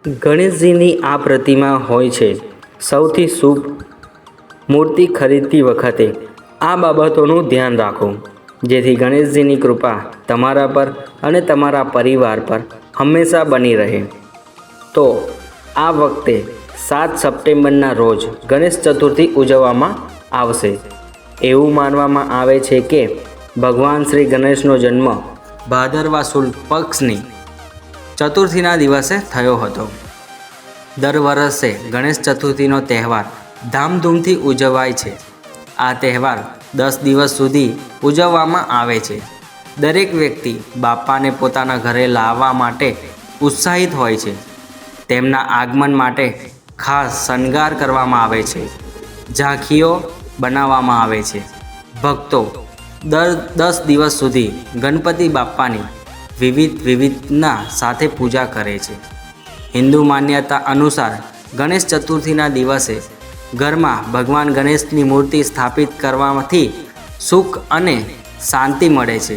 ગણેશજીની આ પ્રતિમા હોય છે સૌથી શુભ મૂર્તિ ખરીદતી વખતે આ બાબતોનું ધ્યાન રાખો, જેથી ગણેશજીની કૃપા તમારા પર અને તમારા પરિવાર પર હંમેશા બની રહે. તો આ વખતે 7 સપ્ટેમ્બરના રોજ ગણેશ ચતુર્થી ઉજવવામાં આવશે. એવું માનવામાં આવે છે કે ભગવાન શ્રી ગણેશનો જન્મ ભાદરવા શુક્લ પક્ષની ચતુર્થીના દિવસે થયો હતો. દર વર્ષે ગણેશ ચતુર્થીનો તહેવાર ધામધૂમથી ઉજવાય છે. આ તહેવાર 10 દિવસ સુધી ઉજવવામાં આવે છે. દરેક વ્યક્તિ બાપાને પોતાના ઘરે લાવવા માટે ઉત્સાહિત હોય છે. તેમના આગમન માટે ખાસ શણગાર કરવામાં આવે છે, ઝાંખીઓ બનાવવામાં આવે છે. ભક્તો દર 10 દિવસ સુધી ગણપતિ બાપ્પાની વિધિના સાથે પૂજા કરે છે. હિન્દુ માન્યતા અનુસાર ગણેશ ચતુર્થીના દિવસે ઘરમાં ભગવાન ગણેશની મૂર્તિ સ્થાપિત કરવાથી સુખ અને શાંતિ મળે છે.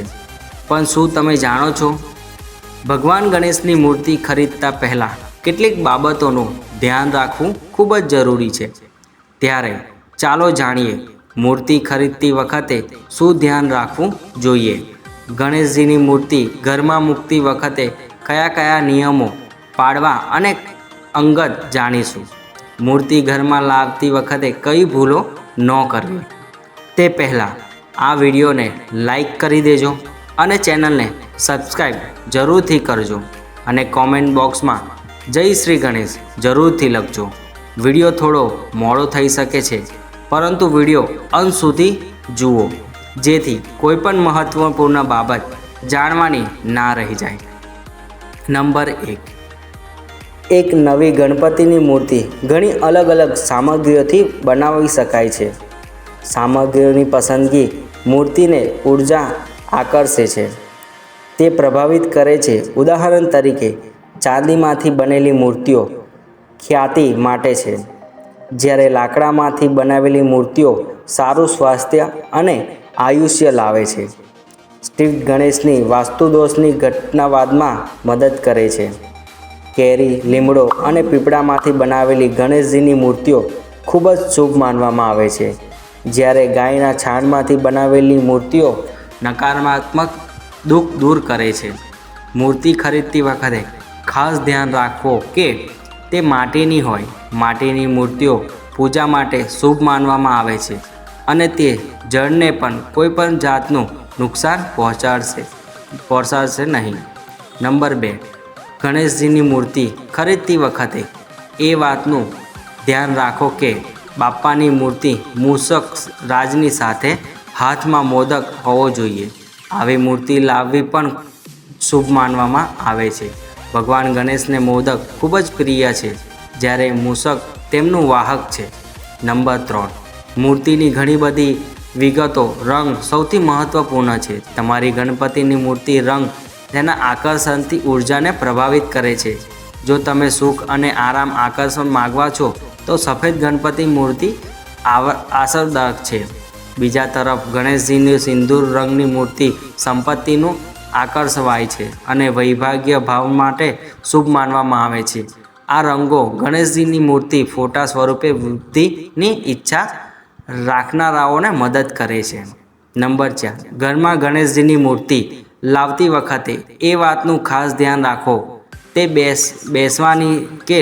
પણ શું તમે જાણો છો, ભગવાન ગણેશની મૂર્તિ ખરીદતા પહેલાં કેટલીક બાબતોનું ધ્યાન રાખવું ખૂબ જ જરૂરી છે. ત્યારે ચાલો જાણીએ મૂર્તિ ખરીદતી વખતે શું ધ્યાન રાખવું જોઈએ. ગણેશજીની મૂર્તિ ઘરમાં મૂકતી વખતે કયા કયા નિયમો પાળવા અને અંગત જાણીશું. મૂર્તિ ઘરમાં લાવતી વખતે કઈ ભૂલો ન કરવી તે પહેલાં આ વિડીયોને લાઈક કરી દેજો અને ચેનલને સબસ્ક્રાઈબ જરૂરથી કરજો અને કોમેન્ટ બોક્સમાં જય શ્રી ગણેશ જરૂરથી લખજો. વિડીયો થોડો મોડો થઈ શકે છે, પરંતુ વિડીયો અંત સુધી જુઓ, જેથી કોઈપણ મહત્ત્વપૂર્ણ બાબત જાણવાની ના રહી જાય. નંબર 1. એક નવી ગણપતિની મૂર્તિ ઘણી અલગ અલગ સામગ્રીઓથી બનાવી શકાય છે. સામગ્રીઓની પસંદગી મૂર્તિને ઉર્જા આકર્ષે છે, તે પ્રભાવિત કરે છે. ઉદાહરણ તરીકે, ચાંદીમાંથી બનેલી મૂર્તિઓ ખ્યાતિ માટે છે, જ્યારે લાકડામાંથી બનાવેલી મૂર્તિઓ સારું સ્વાસ્થ્ય અને આયુષ્ય લાવે છે. સ્ટીલ ગણેશની વાસ્તુદોષની ઘટનાવાદમાં મદદ કરે છે. કેરી, લીમડો અને પીપળામાંથી બનાવેલી ગણેશજીની મૂર્તિઓ ખૂબ જ શુભ માનવામાં આવે છે, જ્યારે ગાયના છાણમાંથી બનાવેલી મૂર્તિઓ નકારાત્મક દુઃખ દૂર કરે છે. મૂર્તિ ખરીદતી વખતે ખાસ ધ્યાન રાખવો કે તે માટીની હોય. માટીની મૂર્તિઓ પૂજા માટે શુભ માનવામાં આવે છે અને તે જળને પણ કોઈપણ જાતનું નુકસાન પહોંચાડશે નહીં. નંબર 2. ગણેશજીની મૂર્તિ ખરીદતી વખતે એ વાતનું ધ્યાન રાખો કે બાપ્પાની મૂર્તિ મૂષક રાજની સાથે હાથમાં મોદક હોવો જોઈએ. આવી મૂર્તિ લાવવી પણ શુભ માનવામાં આવે છે. ભગવાન ગણેશને મોદક ખૂબ જ પ્રિય છે, જ્યારે મૂષક તેમનું વાહક છે. નંબર 3. મૂર્તિની ઘણી બધી વિગતો. રંગ સૌથી મહત્ત્વપૂર્ણ છે. તમારી ગણપતિની મૂર્તિ રંગ તેના આકર્ષણથી ઉર્જાને પ્રભાવિત કરે છે. જો તમે સુખ અને આરામ આકર્ષણ માગવા છો તો સફેદ ગણપતિ મૂર્તિ અસરદાયક છે. બીજા તરફ ગણેશજીની સિંદૂર રંગની મૂર્તિ સંપત્તિનું આકર્ષવાય છે અને વૈભાગ્ય ભાવ માટે શુભ માનવામાં આવે છે. આ રંગો ગણેશજીની મૂર્તિ ફોટા સ્વરૂપે વૃદ્ધિની ઈચ્છા રાખનારાઓને મદદ કરે છે. નંબર 4. ઘરમાં ગણેશજીની મૂર્તિ લાવતી વખતે એ વાતનું ખાસ ધ્યાન રાખો તે બેસવાની કે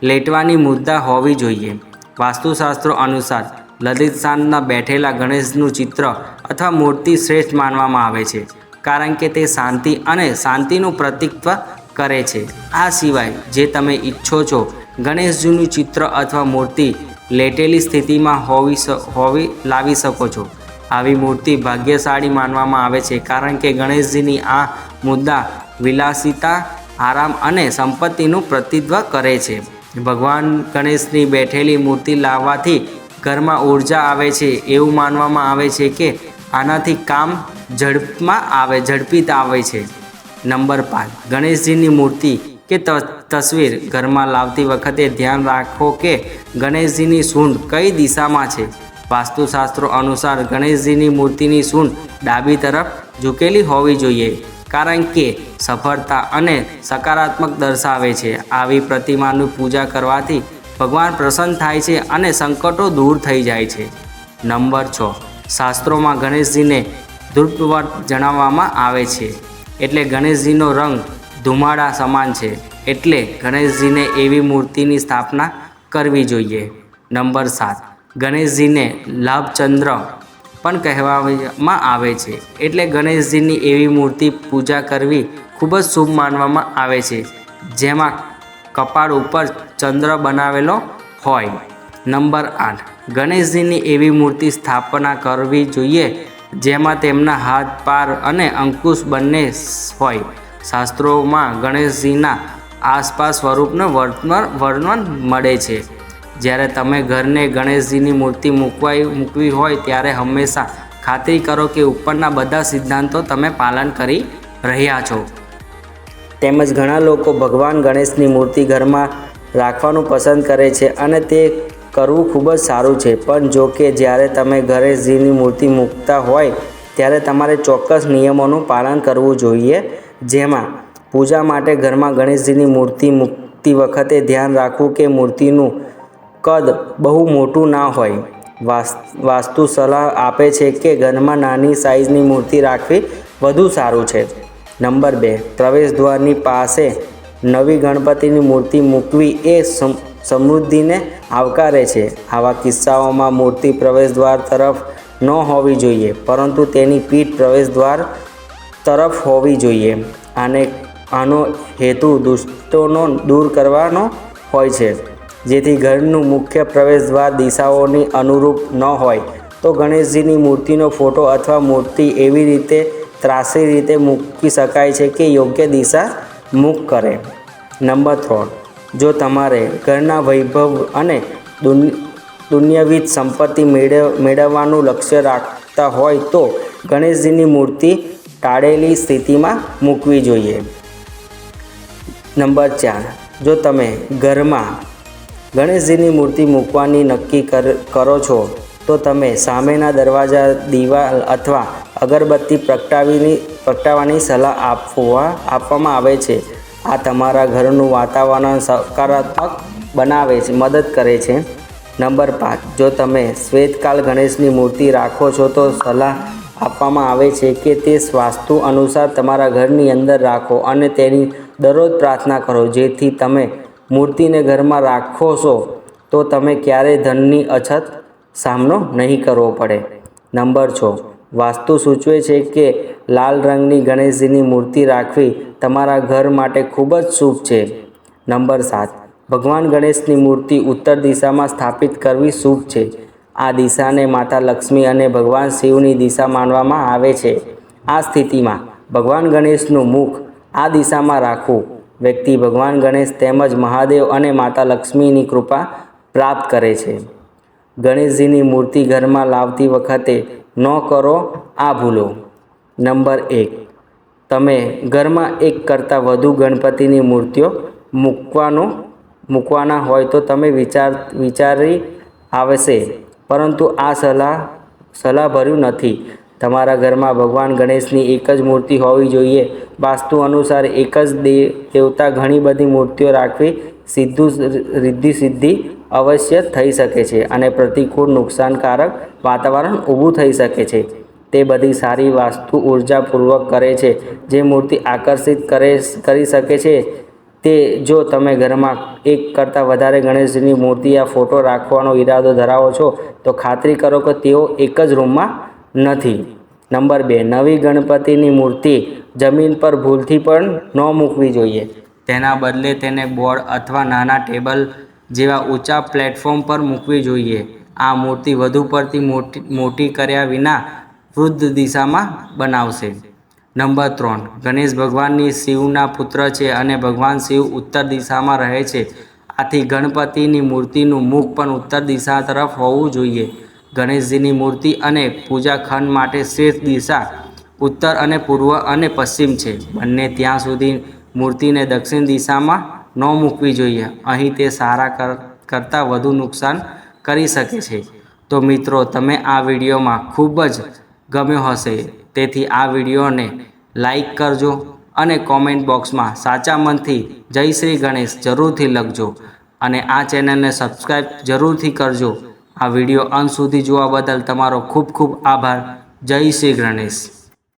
લેટવાની મુદ્રા હોવી જોઈએ. વાસ્તુશાસ્ત્રો અનુસાર લલિત સ્થાનમાં બેઠેલા ગણેશનું ચિત્ર અથવા મૂર્તિ શ્રેષ્ઠ માનવામાં આવે છે, કારણ કે તે શાંતિ અને શાંતિનું પ્રતીકત્વ કરે છે. આ સિવાય જે તમે ઈચ્છો છો ગણેશજીનું ચિત્ર અથવા મૂર્તિ લેટેલી સ્થિતિમાં લાવી શકો છો. આવી મૂર્તિ ભાગ્યશાળી માનવામાં આવે છે, કારણ કે ગણેશજીની આ મુદ્રા વિલાસિતા, આરામ અને સંપત્તિનું પ્રતિનિધિત્વ કરે છે. ભગવાન ગણેશની બેઠેલી મૂર્તિ લાવવાથી ઘરમાં ઉર્જા આવે છે. એવું માનવામાં આવે છે કે આનાથી કામ ઝડપી આવે છે. નંબર 5. ગણેશજીની મૂર્તિ કે તસવીર ઘરમાં લાવતી વખતે ધ્યાન રાખો કે ગણેશજીની સૂંઢ કઈ દિશામાં છે. વાસ્તુશાસ્ત્રો અનુસાર ગણેશજીની મૂર્તિની સૂંઢ ડાબી તરફ ઝૂકેલી હોવી જોઈએ. કારણ કે સફળતા અને સકારાત્મક દર્શાવે છે. આવી પ્રતિમાની પૂજા કરવાથી ભગવાન પ્રસન્ન થાય છે અને સંકટો દૂર થઈ જાય છે. નંબર 6. શાસ્ત્રોમાં ગણેશજીને ધૂર્તવર્ત જણાવવામાં આવે છે. એટલે ગણેશજીનો રંગ ધુમાડા સમાન છે. એટલે ગણેશજીને એવી મૂર્તિની સ્થાપના કરવી જોઈએ. નંબર 7. ગણેશજીને લાભચંદ્ર પણ કહેવામાં આવે છે. એટલે ગણેશજીની એવી મૂર્તિ પૂજા કરવી ખૂબ જ શુભ માનવામાં આવે છે જેમાં કપાળ ઉપર ચંદ્ર બનાવેલો હોય. નંબર 8. ગણેશજીની એવી મૂર્તિ સ્થાપના કરવી જોઈએ જેમાં તેમના હાથ, પાર અને અંકુશ બંને હોય. શાસ્ત્રોમાં ગણેશજીના આસપાસ સ્વરૂપનું વર્ણન મળે છે. જ્યારે તમે ઘરને ગણેશજીની મૂર્તિ મૂકવી હોય ત્યારે હંમેશા ખાતરી કરો કે ઉપરના બધા સિદ્ધાંતો તમે પાલન કરી રહ્યા છો. તેમજ ઘણા લોકો ભગવાન ગણેશની મૂર્તિ ઘરમાં રાખવાનું પસંદ કરે છે અને તે કરવું ખૂબ જ સારું છે. પણ જો કે જ્યારે તમે ગણેશજીની મૂર્તિ મૂકતા હોય ત્યારે તમારે ચોક્કસ નિયમોનું પાલન કરવું જોઈએ. જેમાં પૂજા માટે ઘરમાં ગણેશજીની મૂર્તિ મૂકતી વખતે ધ્યાન રાખવું કે મૂર્તિનું કદ બહુ મોટું ના હોય. વાસ્તુ સલાહ આપે છે કે ઘરમાં નાની સાઇઝની મૂર્તિ રાખવી વધુ સારું છે. નંબર 2. પ્રવેશદ્વારની પાસે નવી ગણપતિની મૂર્તિ મૂકવી એ સમૃદ્ધિને આવકારે છે. આવા કિસ્સાઓમાં મૂર્તિ પ્રવેશદ્વાર તરફ ન હોવી જોઈએ પરંતુ તેની પીઠ પ્રવેશદ્વાર તરફ હોવી જોઈએ. આનો હેતુ દુષ્ટોનો દૂર કરવાનો હોય છે. જેથી ઘરનું મુખ્ય પ્રવેશદ્વાર દિશાઓની અનુરૂપ ન હોય તો ગણેશજીની મૂર્તિનો ફોટો અથવા મૂર્તિ એવી રીતે ત્રાસી રીતે મૂકી શકાય છે કે યોગ્ય દિશા મુખ કરે. નંબર 3. જો તમારે ઘરના વૈભવ અને દુન્યવિધ સંપત્તિ મેળવવાનું લક્ષ્ય રાખતા હોય તો ગણેશજીની મૂર્તિ ટાળેલી સ્થિતિમાં મૂકવી જોઈએ. નંબર 4. જો તમે ઘરમાં ગણેશજીની મૂર્તિ મૂકવાની નક્કી કરો છો તો તમે સામેના દરવાજા, દિવાલ અથવા અગરબત્તી પ્રગટાવવાની સલાહ આપવામાં આવે છે. આ તમારા ઘરનું વાતાવરણ સકારાત્મક બનાવે છે, મદદ કરે છે. નંબર 5. જો તમે શ્વેતકાલ ગણેશની મૂર્તિ રાખો છો તો સલાહ આપવામાં આવે છે કે તે વાસ્તુ અનુસાર તમારા ઘરની અંદર રાખો અને તેની દરરોજ પ્રાર્થના કરો. જેથી તમે મૂર્તિને ઘરમાં રાખો છો તો તમે ક્યારેય ધનની અછત સામનો નહીં કરવો પડે. નંબર 6. વાસ્તુ સૂચવે છે કે લાલ રંગની ગણેશજીની મૂર્તિ રાખવી તમારા ઘર માટે ખૂબ જ શુભ છે. નંબર 7. ભગવાન ગણેશની મૂર્તિ ઉત્તર દિશામાં સ્થાપિત કરવી શુભ છે. આ દિશાને માતા લક્ષ્મી અને ભગવાન શિવની દિશા માનવામાં આવે છે. આ સ્થિતિમાં ભગવાન ગણેશનું મુખ આ દિશામાં રાખવું વ્યક્તિ ભગવાન ગણેશ તેમજ મહાદેવ અને માતા લક્ષ્મીની કૃપા પ્રાપ્ત કરે છે. ગણેશજીની મૂર્તિ ઘરમાં લાવતી વખતે ન કરો આ ભૂલો. નંબર 1. તમે ઘરમાં એક કરતાં વધુ ગણપતિની મૂર્તિઓ મૂકવાના હોય તો તમે વિચારી આવશે, પરંતુ આ સલાહભર્યું નથી. તમારા ઘરમાં ભગવાન ગણેશની એક જ મૂર્તિ હોવી જોઈએ. વાસ્તુ અનુસાર એક જ દેવતા ઘણી બધી મૂર્તિઓ રાખવી રિદ્ધિ સિદ્ધિ અવશ્ય થઈ શકે છે અને પ્રતિકૂળ નુકસાનકારક વાતાવરણ ઊભું થઈ શકે છે. તે બધી સારી વાસ્તુ ઉર્જાપૂર્વક કરે છે જે મૂર્તિ આકર્ષિત કરી શકે છે. તે જો તમે ઘરમાં એક કરતાં વધારે ગણેશજીની મૂર્તિ યા ફોટો રાખવાનો ઈરાદો ધરાવો છો તો ખાતરી કરો કે તેઓ એક જ રૂમમાં નથી. નંબર 2. નવી ગણપતિની મૂર્તિ જમીન પર ભૂલથી પણ ન મૂકવી જોઈએ. તેના બદલે તેને બોર્ડ અથવા નાના ટેબલ જેવા ઊંચા પ્લેટફોર્મ પર મૂકવી જોઈએ. આ મૂર્તિ વધુ પડતી મોટી કર્યા વિના વૃદ્ધ દિશામાં બનાવશે. નંબર 3. ગણેશ ભગવાનની શિવના પુત્ર છે અને ભગવાન શિવ ઉત્તર દિશામાં રહે છે. આથી ગણપતિની મૂર્તિનું મુખ પણ ઉત્તર દિશા તરફ હોવું જોઈએ. ગણેશજીની મૂર્તિ અને પૂજા ખંડ માટે શ્રેષ્ઠ દિશા ઉત્તર અને પૂર્વ અને પશ્ચિમ છે. બંને ત્યાં સુધી મૂર્તિને દક્ષિણ દિશામાં ન મૂકવી જોઈએ. અહીં તે સારા કરતાં વધુ નુકસાન કરી શકે છે. તો મિત્રો, તમે આ વિડીયોમાં ખૂબ જ ગમ્યો હશે, તેથી આ વિડીયોને લાઈક કરજો અને કોમેન્ટ બોક્સમાં સાચા મનથી જય શ્રી ગણેશ જરૂરથી લખજો અને આ ચેનલને સબસ્ક્રાઈબ જરૂરથી કરજો। આ વિડીયો અંત સુધી જોવા બદલ તમારો ખૂબ ખૂબ આભાર। જય શ્રી ગણેશ।